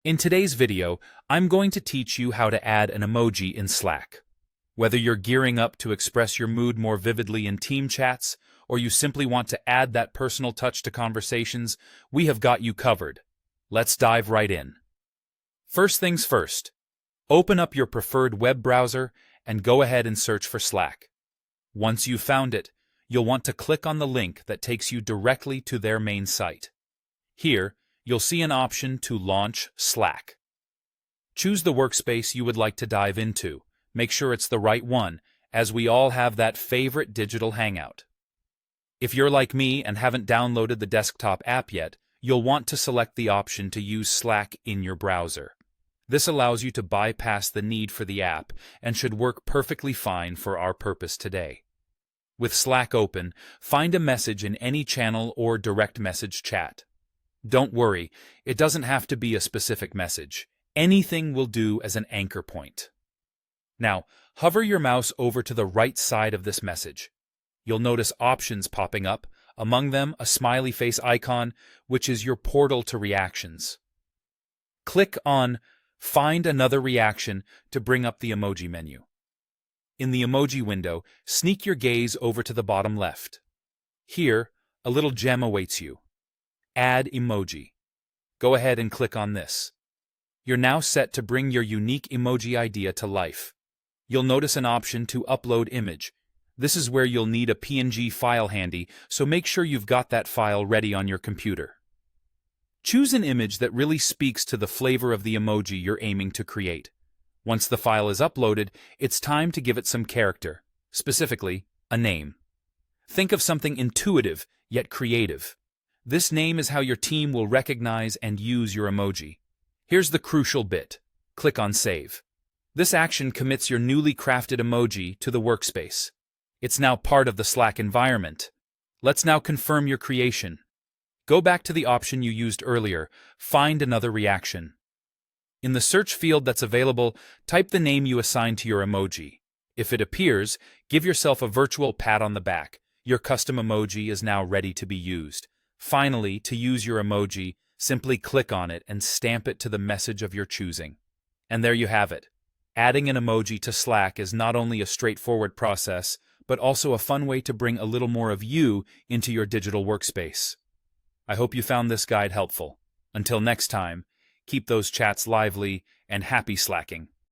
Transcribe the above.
In today's video, I'm going to teach you how to add an emoji in Slack. Whether you're gearing up to express your mood more vividly in team chats, or you simply want to add that personal touch to conversations, we have got you covered. Let's dive right in. First things first, open up your preferred web browser and go ahead and search for Slack. Once you've found it, you'll want to click on the link that takes you directly to their main site. Here, you'll see an option to launch Slack. Choose the workspace you would like to dive into. Make sure it's the right one, as we all have that favorite digital hangout. If you're like me and haven't downloaded the desktop app yet, you'll want to select the option to use Slack in your browser. This allows you to bypass the need for the app and should work perfectly fine for our purpose today. With Slack open, find a message in any channel or direct message chat. Don't worry, it doesn't have to be a specific message. Anything will do as an anchor point. Now, hover your mouse over to the right side of this message. You'll notice options popping up, among them a smiley face icon, which is your portal to reactions. Click on Find Another Reaction to bring up the emoji menu. In the emoji window, sneak your gaze over to the bottom left. Here, a little gem awaits you. Add emoji. Go ahead and click on this. You're now set to bring your unique emoji idea to life. You'll notice an option to upload image. This is where you'll need a PNG file handy, so make sure you've got that file ready on your computer. Choose an image that really speaks to the flavor of the emoji you're aiming to create. Once the file is uploaded, it's time to give it some character, specifically, a name. Think of something intuitive, yet creative. This name is how your team will recognize and use your emoji. Here's the crucial bit. Click on Save. This action commits your newly crafted emoji to the workspace. It's now part of the Slack environment. Let's now confirm your creation. Go back to the option you used earlier, Find Another Reaction. In the search field that's available, type the name you assigned to your emoji. If it appears, give yourself a virtual pat on the back. Your custom emoji is now ready to be used. Finally, to use your emoji, simply click on it and stamp it to the message of your choosing. And there you have it. Adding an emoji to Slack is not only a straightforward process, but also a fun way to bring a little more of you into your digital workspace. I hope you found this guide helpful. Until next time, keep those chats lively and happy slacking.